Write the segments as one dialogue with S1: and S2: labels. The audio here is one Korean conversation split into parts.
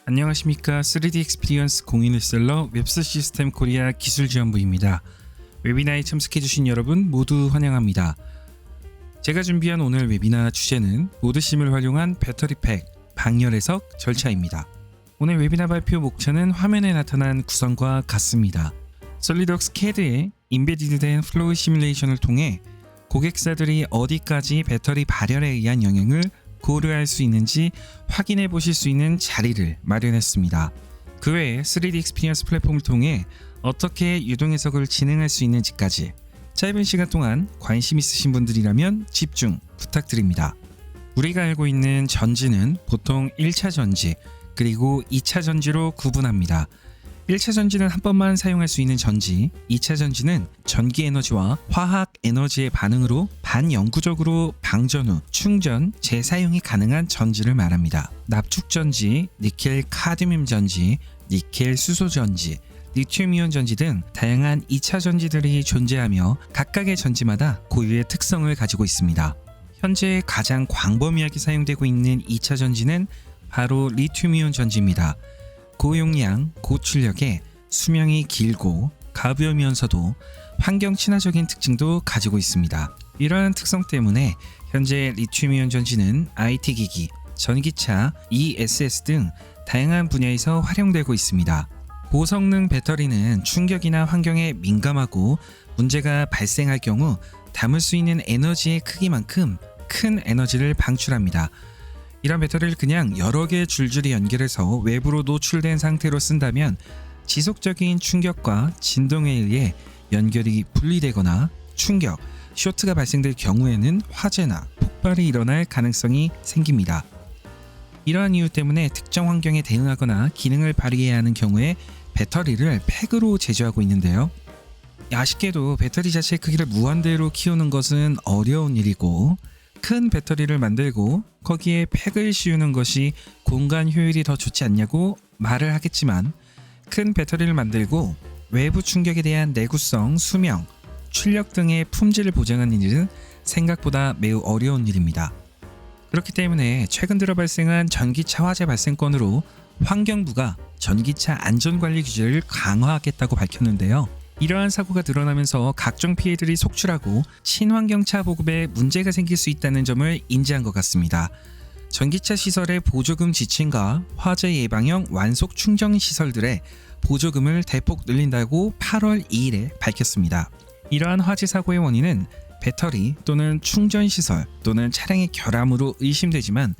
S1: 안녕하십니까. 3D 익스피리언스 공인일셀러 웹스 시스템 코리아 기술지원부입니다. 웨비나에 참석해주신 여러분 모두 환영합니다. 제가 준비한 오늘 웨비나 주제는 모드심을 활용한 배터리팩 방열 해석 절차입니다. 오늘 웨비나 발표 목차는 화면에 나타난 구성과 같습니다. 솔리드웍스 CAD에 인베디드된 플로우 시뮬레이션을 통해 고객사들이 어디까지 배터리 발열에 의한 영향을 고려할 수 있는지 확인해 보실 수 있는 자리를 마련했습니다. 그 외에 3D 익스피리언스 플랫폼을 통해 어떻게 유동 해석을 진행할 수 있는지까지 짧은 시간 동안 관심 있으신 분들이라면 집중 부탁드립니다. 우리가 알고 있는 전지는 보통 1차 전지 그리고 2차 전지로 구분합니다. 1차 전지는 한 번만 사용할 수 있는 전지, 2차 전지는 전기 에너지와 화학 에너지의 반응으로 반영구적으로 방전 후 충전, 재사용이 가능한 전지를 말합니다. 납축 전지, 니켈 카드뮴 전지, 니켈 수소 전지, 리튬이온 전지 등 다양한 2차 전지들이 존재하며 각각의 전지마다 고유의 특성을 가지고 있습니다. 현재 가장 광범위하게 사용되고 있는 2차 전지는 바로 리튬이온 전지입니다. 고용량, 고출력에 수명이 길고 가벼우면서도 환경 친화적인 특징도 가지고 있습니다. 이러한 특성 때문에 현재 리튬이온 전지는 IT기기, 전기차, ESS 등 다양한 분야에서 활용되고 있습니다. 고성능 배터리는 충격이나 환경에 민감하고 문제가 발생할 경우 담을 수 있는 에너지의 크기만큼 큰 에너지를 방출합니다. 이런 배터리를 그냥 여러 개 줄줄이 연결해서 외부로 노출된 상태로 쓴다면 지속적인 충격과 진동에 의해 연결이 분리되거나 충격, 쇼트가 발생될 경우에는 화재나 폭발이 일어날 가능성이 생깁니다. 이러한 이유 때문에 특정 환경에 대응하거나 기능을 발휘해야 하는 경우에 배터리를 팩으로 제조하고 있는데요. 아쉽게도 배터리 자체의 크기를 무한대로 키우는 것은 어려운 일이고 큰 배터리를 만들고 거기에 팩을 씌우는 것이 공간 효율이 더 좋지 않냐고 말을 하겠지만 큰 배터리를 만들고 외부 충격에 대한 내구성, 수명, 출력 등의 품질을 보장하는 일은 생각보다 매우 어려운 일입니다. 그렇기 때문에 최근 들어 발생한 전기차 화재 발생건으로 환경부가 전기차 안전관리 규제를 강화하겠다고 밝혔는데요. 이러한 사고가 드러나면서 각종 피해들이 속출하고 친환경차 보급에 문제가 생길 수 있다는 점을 인지한 것 같습니다. 전기차 시설의 보조금 지침과 화재 예방형 완속 충전 시설들의 보조금을 대폭 늘린다고 8월 2일에 밝혔습니다. 이러한 화재 사고의 원인은 배터리 또는 충전 시설 또는 차량의 결함으로 의심되지만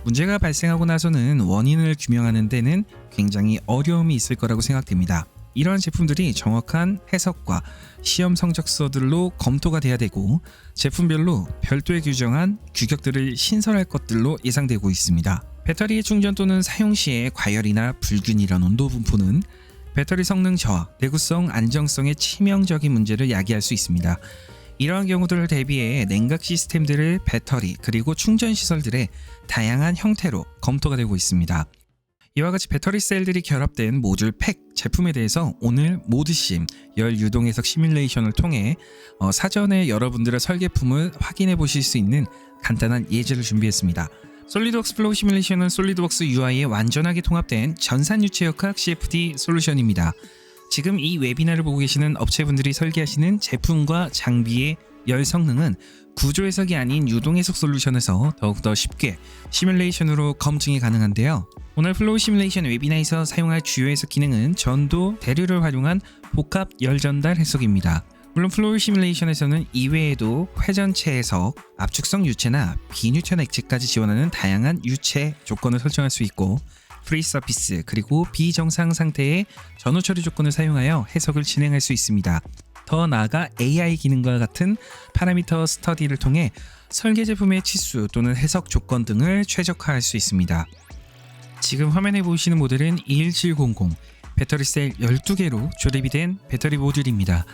S1: 문제가 발생하고 나서는 원인을 규명하는 데는 굉장히 어려움이 있을 거라고 생각됩니다. 이러한 제품들이 정확한 해석과 시험 성적서들로 검토가 돼야 되고 제품별로 별도의 규정한 규격들을 신설할 것들로 예상되고 있습니다. 배터리의 충전 또는 사용 시에 과열이나 불균 이런 온도 분포는 배터리 성능 저하, 내구성, 안정성에 치명적인 문제를 야기할 수 있습니다. 이러한 경우들을 대비해 냉각 시스템들을 배터리 그리고 충전 시설들의 다양한 형태로 검토가 되고 있습니다. 이와 같이 배터리 셀들이 결합된 모듈 팩 제품에 대해서 오늘 모드심 열 유동 해석 시뮬레이션을 통해 사전에 여러분들의 설계품을 확인해 보실 수 있는 간단한 예제를 준비했습니다. 솔리드웍스 플로우 시뮬레이션은 솔리드웍스 UI에 완전하게 통합된 전산 유체역학 CFD 솔루션입니다. 지금 이 웨비나를 보고 계시는 업체분들이 설계하시는 제품과 장비의 열 성능은 구조 해석이 아닌 유동 해석 솔루션에서 더욱더 쉽게 시뮬레이션으로 검증이 가능한데요. 오늘 플로우 시뮬레이션 웨비나에서 사용할 주요 해석 기능은 전도, 대류를 활용한 복합 열 전달 해석입니다. 물론 플로우 시뮬레이션에서는 이외에도 회전체 해석, 압축성 유체나 비뉴턴 액체까지 지원하는 다양한 유체 조건을 설정할 수 있고 프리 서피스 그리고 비정상 상태의 전후 처리 조건을 사용하여 해석을 진행할 수 있습니다. 더 나아가 AI 기능과 같은 파라미터 스터디를 통해 설계 제품의 치수 또는 해석 조건 등을 최적화할 수 있습니다. 지금 화면에 보이시는 모델은 21700 배터리 셀 12개로 조립이 된 배터리 모듈입니다.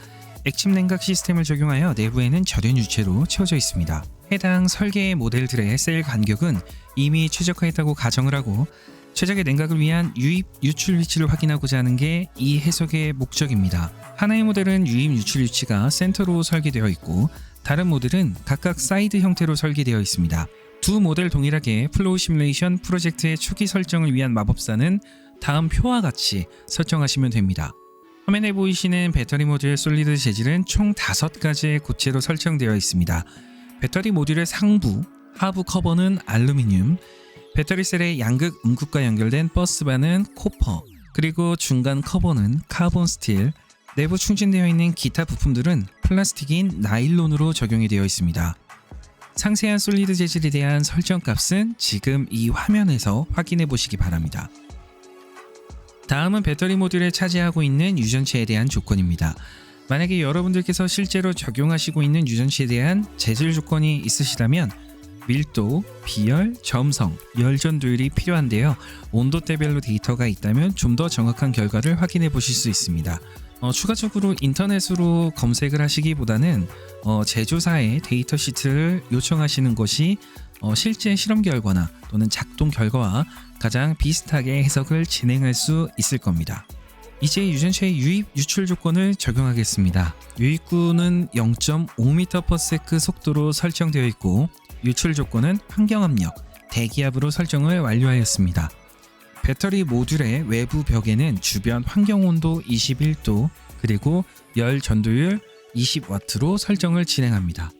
S1: 액침 냉각 시스템을 적용하여 내부에는 절연 유체로 채워져 있습니다. 해당 설계의 모델들의 셀 간격은 이미 최적화했다고 가정을 하고 최적의 냉각을 위한 유입, 유출 위치를 확인하고자 하는 게 이 해석의 목적입니다. 하나의 모델은 유입, 유출 위치가 센터로 설계되어 있고 다른 모델은 각각 사이드 형태로 설계되어 있습니다. 두 모델 동일하게 플로우 시뮬레이션 프로젝트의 초기 설정을 위한 마법사는 다음 표와 같이 설정하시면 됩니다. 화면에 보이시는 배터리 모듈 솔리드 재질은 총 5가지의 고체로 설정되어 있습니다. 배터리 모듈의 상부, 하부 커버는 알루미늄, 배터리 셀의 양극 음극과 연결된 버스바는 코퍼, 그리고 중간 커버는 카본 스틸, 내부 충진되어 있는 기타 부품들은 플라스틱인 나일론으로 적용이 되어 있습니다. 상세한 솔리드 재질에 대한 설정값은 지금 이 화면에서 확인해 보시기 바랍니다. 다음은 배터리 모듈에 차지하고 있는 유전체에 대한 조건입니다. 만약에 여러분들께서 실제로 적용하시고 있는 유전체에 대한 재질 조건이 있으시다면 밀도, 비열, 점성, 열 전도율이 필요한데요. 온도대별로 데이터가 있다면 좀 더 정확한 결과를 확인해 보실 수 있습니다. 추가적으로 인터넷으로 검색을 하시기보다는 제조사의 데이터 시트를 요청하시는 것이 실제 실험 결과나 또는 작동 결과와 가장 비슷하게 해석을 진행할 수 있을 겁니다. 이제 유전체의 유입 유출 조건을 적용하겠습니다. 유입구는 0.5m/s 속도로 설정되어 있고 유출 조건은 환경압력, 대기압으로 설정을 완료하였습니다. 배터리 모듈의 외부 벽에는 주변 환경온도 21도 그리고 열 전도율 20W로 설정을 진행합니다.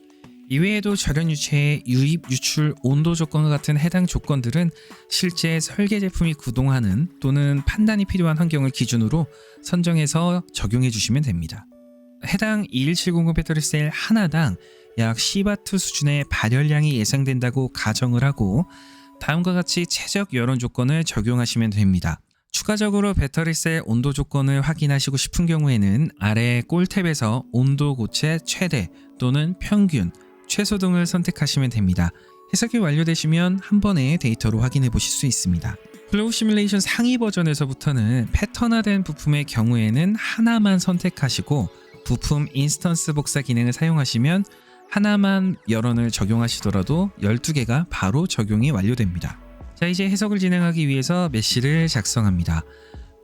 S1: 이외에도 절연유체의 유입 유출 온도 조건과 같은 해당 조건들은 실제 설계 제품이 구동하는 또는 판단이 필요한 환경을 기준으로 선정해서 적용해 주시면 됩니다. 해당 21700 배터리 셀 하나당 약 10W 수준의 발열량이 예상된다고 가정을 하고 다음과 같이 최적 열원 조건을 적용하시면 됩니다. 추가적으로 배터리셀 온도 조건을 확인하시고 싶은 경우에는 아래 꼴탭에서 온도 고체 최대 또는 평균, 최소 등을 선택하시면 됩니다. 해석이 완료되시면 한 번에 데이터로 확인해 보실 수 있습니다. 플로우 시뮬레이션 상위 버전에서부터는 패턴화된 부품의 경우에는 하나만 선택하시고 부품 인스턴스 복사 기능을 사용하시면 하나만 열원을 적용하시더라도 12개가 바로 적용이 완료됩니다. 자, 이제 해석을 진행하기 위해서 메쉬를 작성합니다.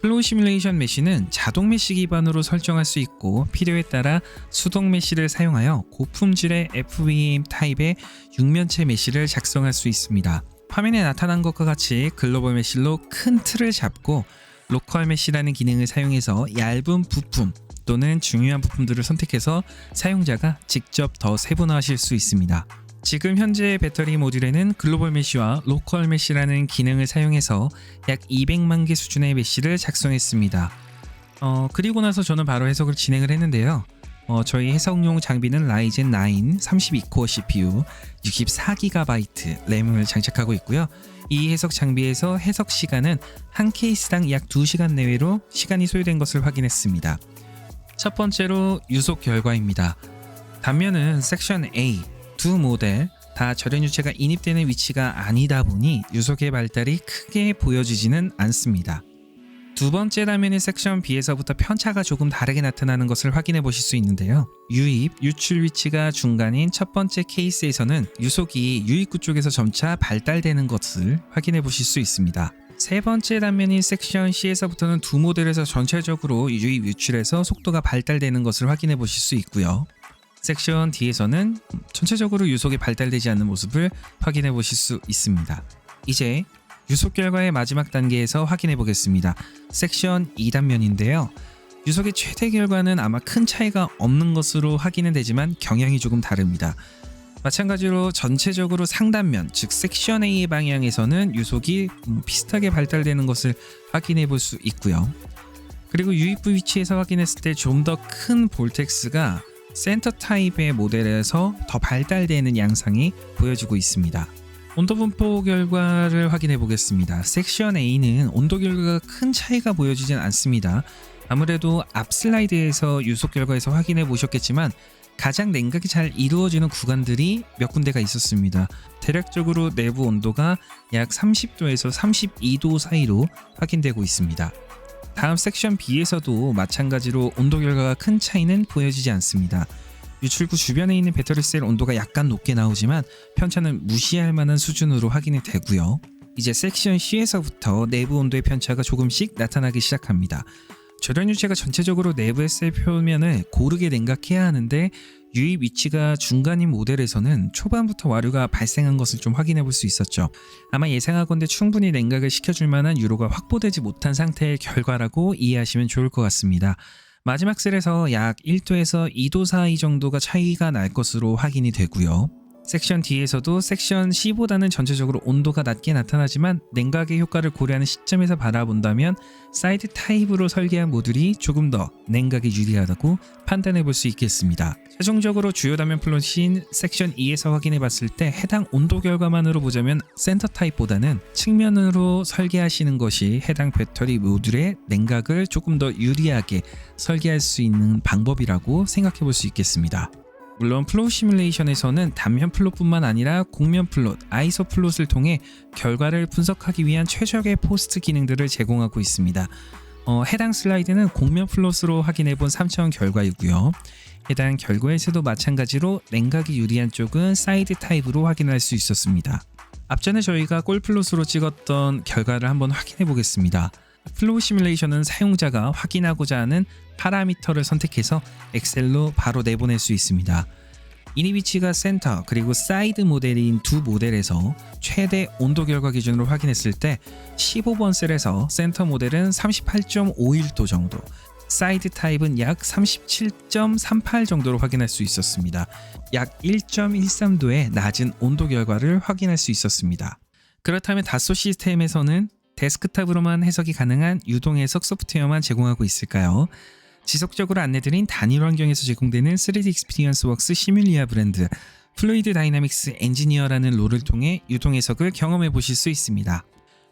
S1: 플로우 시뮬레이션 메쉬는 자동 메쉬 기반으로 설정할 수 있고 필요에 따라 수동 메쉬를 사용하여 고품질의 FVM 타입의 육면체 메쉬를 작성할 수 있습니다. 화면에 나타난 것과 같이 글로벌 메쉬로 큰 틀을 잡고 로컬 메쉬라는 기능을 사용해서 얇은 부품 또는 중요한 부품들을 선택해서 사용자가 직접 더 세분화하실 수 있습니다. 지금 현재 배터리 모듈에는 글로벌 메쉬와 로컬 메쉬라는 기능을 사용해서 약 200만 개 수준의 메쉬를 작성했습니다. 그리고 나서 저는 바로 해석을 진행을 했는데요. 저희 해석용 장비는 라이젠 9 32코어 CPU 64GB 램을 장착하고 있고요. 이 해석 장비에서 해석 시간은 한 케이스당 약 2시간 내외로 시간이 소요된 것을 확인했습니다. 첫 번째로 유속 결과입니다. 단면은 섹션 A 두 모델 다 절연유체가 인입되는 위치가 아니다 보니 유속의 발달이 크게 보여지지는 않습니다. 두 번째 단면의 섹션 B에서부터 편차가 조금 다르게 나타나는 것을 확인해 보실 수 있는데요. 유입, 유출 위치가 중간인 첫 번째 케이스에서는 유속이 유입구 쪽에서 점차 발달되는 것을 확인해 보실 수 있습니다. 세 번째 단면인 섹션 C에서부터는 두 모델에서 전체적으로 유입, 유출에서 속도가 발달되는 것을 확인해 보실 수 있고요. 섹션 D에서는 전체적으로 유속이 발달되지 않는 모습을 확인해 보실 수 있습니다. 이제 유속 결과의 마지막 단계에서 확인해 보겠습니다. 섹션 2단면인데요. 유속의 최대 결과는 아마 큰 차이가 없는 것으로 확인은 되지만 경향이 조금 다릅니다. 마찬가지로 전체적으로 상단면, 즉 섹션 A의 방향에서는 유속이 비슷하게 발달되는 것을 확인해 볼 수 있고요. 그리고 유입부 위치에서 확인했을 때 좀 더 큰 볼텍스가 센터 타입의 모델에서 더 발달되는 양상이 보여지고 있습니다. 온도 분포 결과를 확인해 보겠습니다. 섹션 A는 온도 결과가 큰 차이가 보여지진 않습니다. 아무래도 앞 슬라이드에서 유속 결과에서 확인해 보셨겠지만 가장 냉각이 잘 이루어지는 구간들이 몇 군데가 있었습니다. 대략적으로 내부 온도가 약 30도에서 32도 사이로 확인되고 있습니다. 다음 섹션 B에서도 마찬가지로 온도 결과가 큰 차이는 보여지지 않습니다. 유출구 주변에 있는 배터리셀 온도가 약간 높게 나오지만 편차는 무시할 만한 수준으로 확인이 되고요. 이제 섹션 C에서부터 내부 온도의 편차가 조금씩 나타나기 시작합니다. 절연유체가 전체적으로 내부의 셀 표면을 고르게 냉각해야 하는데 유입 위치가 중간인 모델에서는 초반부터 와류가 발생한 것을 좀 확인해 볼 수 있었죠. 아마 예상하건대 충분히 냉각을 시켜줄 만한 유로가 확보되지 못한 상태의 결과라고 이해하시면 좋을 것 같습니다. 마지막 셀에서 약 1도에서 2도 사이 정도가 차이가 날 것으로 확인이 되고요. 섹션 D에서도 섹션 C보다는 전체적으로 온도가 낮게 나타나지만 냉각의 효과를 고려하는 시점에서 바라본다면 사이드 타입으로 설계한 모듈이 조금 더 냉각에 유리하다고 판단해 볼 수 있겠습니다. 최종적으로 주요 단면 플롯인 섹션 E에서 확인해 봤을 때 해당 온도 결과만으로 보자면 센터 타입보다는 측면으로 설계하시는 것이 해당 배터리 모듈의 냉각을 조금 더 유리하게 설계할 수 있는 방법이라고 생각해 볼 수 있겠습니다. 물론 플롯 시뮬레이션에서는 단면 플롯뿐만 아니라 곡면 플롯, 아이소 플롯을 통해 결과를 분석하기 위한 최적의 포스트 기능들을 제공하고 있습니다. 해당 슬라이드는 곡면 플롯으로 확인해본 3차원 결과이고요. 해당 결과에서도 마찬가지로 냉각이 유리한 쪽은 사이드 타입으로 확인할 수 있었습니다. 앞전에 저희가 꼴 플롯으로 찍었던 결과를 한번 확인해 보겠습니다. 플로우 시뮬레이션은 사용자가 확인하고자 하는 파라미터를 선택해서 엑셀로 바로 내보낼 수 있습니다. 이니 위치가 센터 그리고 사이드 모델인 두 모델에서 최대 온도 결과 기준으로 확인했을 때 15번 셀에서 센터 모델은 38.51도 정도, 사이드 타입은 약 37.38 정도로 확인할 수 있었습니다. 약 1.13도의 낮은 온도 결과를 확인할 수 있었습니다. 그렇다면 다소 시스템에서는 데스크탑으로만 해석이 가능한 유동 해석 소프트웨어만 제공하고 있을까요? 지속적으로 안내드린 단일 환경에서 제공되는 3D 익스피리언스 웍스 시뮬리아 브랜드 플루이드 다이나믹스 엔지니어라는 롤을 통해 유동 해석을 경험해 보실 수 있습니다.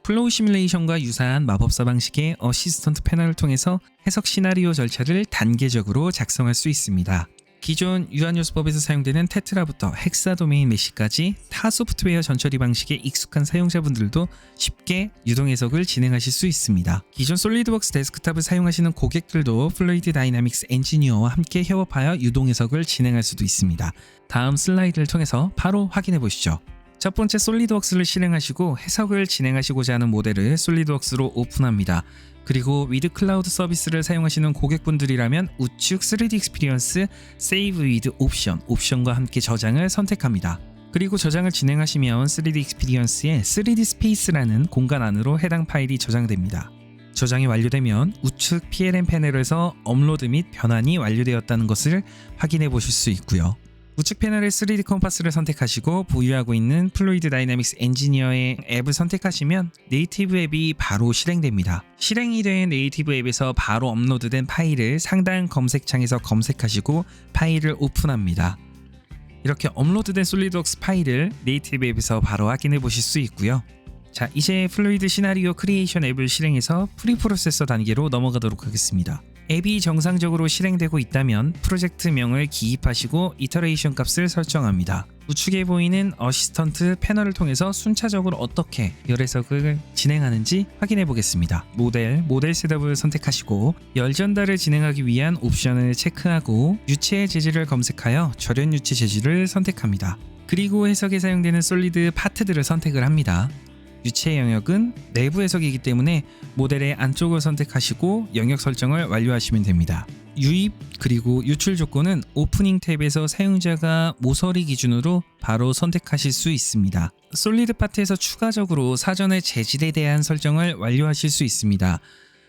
S1: 플로우 시뮬레이션과 유사한 마법사 방식의 어시스턴트 패널을 통해서 해석 시나리오 절차를 단계적으로 작성할 수 있습니다. 기존 유한요소법에서 사용되는 테트라부터 헥사 도메인 메시까지 타 소프트웨어 전처리 방식에 익숙한 사용자분들도 쉽게 유동 해석을 진행하실 수 있습니다. 기존 솔리드웍스 데스크탑을 사용하시는 고객들도 플루이드 다이나믹스 엔지니어와 함께 협업하여 유동 해석을 진행할 수도 있습니다. 다음 슬라이드를 통해서 바로 확인해 보시죠. 첫 번째 솔리드웍스를 실행하시고 해석을 진행하시고자 하는 모델을 솔리드웍스로 오픈합니다. 그리고 위드 클라우드 서비스를 사용하시는 고객분들이라면 우측 3D 익스피리언스 Save with 옵션과 함께 저장을 선택합니다. 그리고 저장을 진행하시면 3D 익스피리언스의 3D 스페이스라는 공간 안으로 해당 파일이 저장됩니다. 저장이 완료되면 우측 PLM 패널에서 업로드 및 변환이 완료되었다는 것을 확인해 보실 수 있고요. 우측 패널의 3D 컴파스를 선택하시고 보유하고 있는 플루이드 다이나믹스 엔지니어의 앱을 선택하시면 네이티브 앱이 바로 실행됩니다. 실행이 된 네이티브 앱에서 바로 업로드된 파일을 상단 검색창에서 검색하시고 파일을 오픈합니다. 이렇게 업로드된 솔리드웍스 파일을 네이티브 앱에서 바로 확인해 보실 수 있고요. 자, 이제 플루이드 시나리오 크리에이션 앱을 실행해서 프리프로세서 단계로 넘어가도록 하겠습니다. 앱이 정상적으로 실행되고 있다면 프로젝트명을 기입하시고 이터레이션 값을 설정합니다. 우측에 보이는 어시스턴트 패널을 통해서 순차적으로 어떻게 열 해석을 진행하는지 확인해 보겠습니다. 모델 셋업을 선택하시고 열 전달을 진행하기 위한 옵션을 체크하고 유체 재질을 검색하여 절연 유체 재질을 선택합니다. 그리고 해석에 사용되는 솔리드 파트들을 선택을 합니다. 유체 영역은 내부 해석이기 때문에 모델의 안쪽을 선택하시고 영역 설정을 완료하시면 됩니다. 유입 그리고 유출 조건은 오프닝 탭에서 사용자가 모서리 기준으로 바로 선택하실 수 있습니다. 솔리드 파트에서 추가적으로 사전의 재질에 대한 설정을 완료하실 수 있습니다.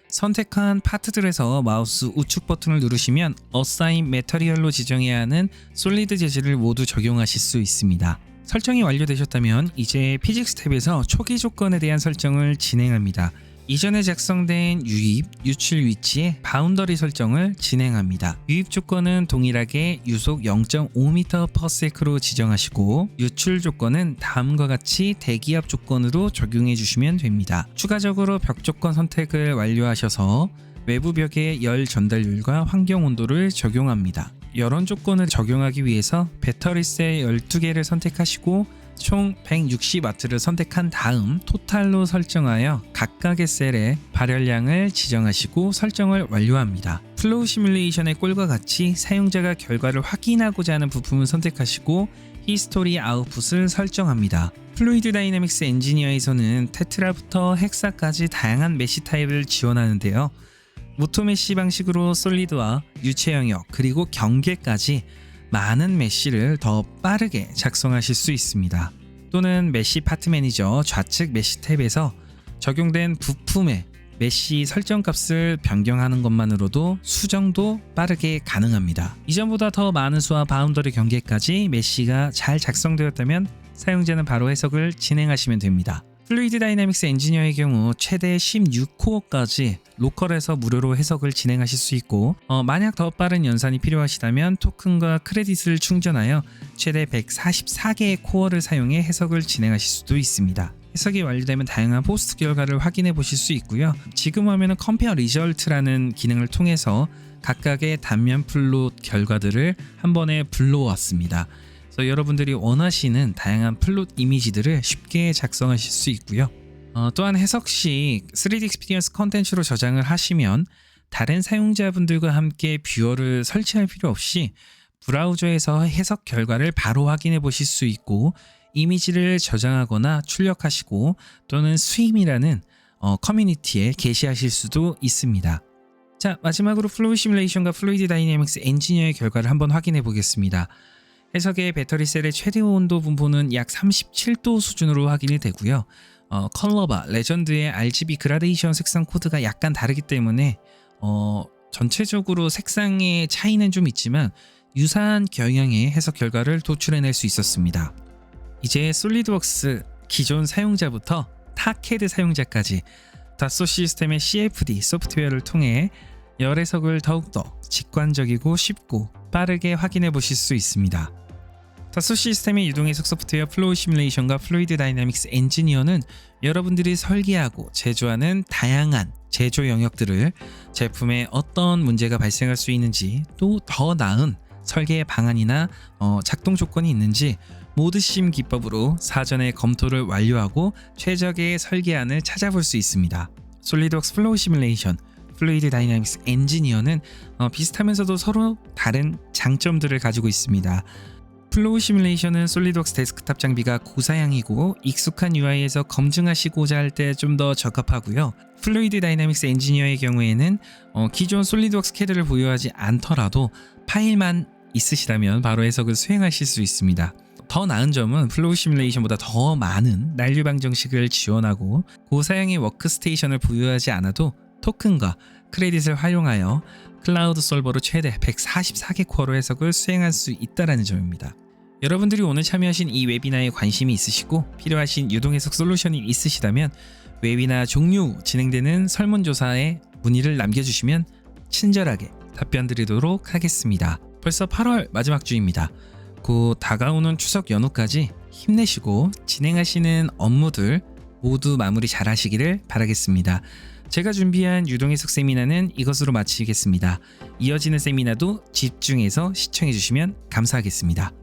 S1: 선택한 파트들에서 마우스 우측 버튼을 누르시면 Assign Material로 지정해야 하는 솔리드 재질을 모두 적용하실 수 있습니다. 설정이 완료되셨다면 이제 피직스 탭에서 초기 조건에 대한 설정을 진행합니다. 이전에 작성된 유입, 유출 위치의 바운더리 설정을 진행합니다. 유입 조건은 동일하게 유속 0.5m/s로 지정하시고 유출 조건은 다음과 같이 대기압 조건으로 적용해 주시면 됩니다. 추가적으로 벽 조건 선택을 완료하셔서 외부 벽의 열 전달률과 환경 온도를 적용합니다. 이런 조건을 적용하기 위해서 배터리 셀 12개를 선택하시고 총 160W를 선택한 다음 토탈로 설정하여 각각의 셀의 발열량을 지정하시고 설정을 완료합니다. 플로우 시뮬레이션의 꼴과 같이 사용자가 결과를 확인하고자 하는 부품을 선택하시고 히스토리 아웃풋을 설정합니다. 플루이드 다이나믹스 엔지니어에서는 테트라부터 헥사까지 다양한 메시 타입을 지원하는데요. 모토메시 방식으로 솔리드와 유체 영역 그리고 경계까지 많은 메시를 더 빠르게 작성하실 수 있습니다. 또는 메시 파트 매니저 좌측 메시 탭에서 적용된 부품의 메시 설정 값을 변경하는 것만으로도 수정도 빠르게 가능합니다. 이전보다 더 많은 수와 바운더리 경계까지 메시가 잘 작성되었다면 사용자는 바로 해석을 진행하시면 됩니다. 플루이드 다이내믹스 엔지니어의 경우 최대 16코어까지 로컬에서 무료로 해석을 진행하실 수 있고 만약 더 빠른 연산이 필요하시다면 토큰과 크레딧을 충전하여 최대 144개의 코어를 사용해 해석을 진행하실 수도 있습니다. 해석이 완료되면 다양한 포스트 결과를 확인해 보실 수 있고요. 지금 화면은 컴페어 리절트라는 기능을 통해서 각각의 단면 플롯 결과들을 한 번에 불러왔습니다. 그래서 여러분들이 원하시는 다양한 플롯 이미지들을 쉽게 작성하실 수 있고요. 또한 해석 시 3D 익스피리언스 컨텐츠로 저장을 하시면 다른 사용자분들과 함께 뷰어를 설치할 필요 없이 브라우저에서 해석 결과를 바로 확인해 보실 수 있고 이미지를 저장하거나 출력하시고 또는 스윕이라는 커뮤니티에 게시하실 수도 있습니다. 자, 마지막으로 플로우 시뮬레이션과 플루이드 다이내믹스 엔지니어의 결과를 한번 확인해 보겠습니다. 해석의 배터리 셀의 최대 온도 분포는 약 37도 수준으로 확인이 되고요. 컬러바, 레전드의 RGB 그라데이션 색상 코드가 약간 다르기 때문에 전체적으로 색상의 차이는 좀 있지만 유사한 경향의 해석 결과를 도출해낼 수 있었습니다. 이제 솔리드웍스 기존 사용자부터 타캐드 사용자까지 다소 시스템의 CFD 소프트웨어를 통해 열 해석을 더욱더 직관적이고 쉽고 빠르게 확인해 보실 수 있습니다. 다소 시스템의 유동해석 소프트웨어 플로우 시뮬레이션과 플루이드 다이내믹스 엔지니어는 여러분들이 설계하고 제조하는 다양한 제조 영역들을 제품에 어떤 문제가 발생할 수 있는지 또 더 나은 설계 방안이나 작동 조건이 있는지 모드심 기법으로 사전에 검토를 완료하고 최적의 설계안을 찾아볼 수 있습니다. 솔리드웍스 플로우 시뮬레이션, 플루이드 다이내믹스 엔지니어는 비슷하면서도 서로 다른 장점들을 가지고 있습니다. 플로우 시뮬레이션은 솔리드웍스 데스크탑 장비가 고사양이고 익숙한 UI에서 검증하시고자 할 때 좀 더 적합하고요. 플루이드 다이내믹스 엔지니어의 경우에는 기존 솔리드웍스 캐드를 보유하지 않더라도 파일만 있으시다면 바로 해석을 수행하실 수 있습니다. 더 나은 점은 플로우 시뮬레이션보다 더 많은 난류 방정식을 지원하고 고사양의 워크스테이션을 보유하지 않아도 토큰과 크레딧을 활용하여 클라우드 솔버로 최대 144개 코어로 해석을 수행할 수 있다는 점입니다. 여러분들이 오늘 참여하신 이 웨비나에 관심이 있으시고 필요하신 유동해석 솔루션이 있으시다면 웨비나 종류 진행되는 설문조사에 문의를 남겨주시면 친절하게 답변 드리도록 하겠습니다. 벌써 8월 마지막 주입니다. 곧 다가오는 추석 연휴까지 힘내시고 진행하시는 업무들 모두 마무리 잘 하시기를 바라겠습니다. 제가 준비한 유동해석 세미나는 이것으로 마치겠습니다. 이어지는 세미나도 집중해서 시청해 주시면 감사하겠습니다.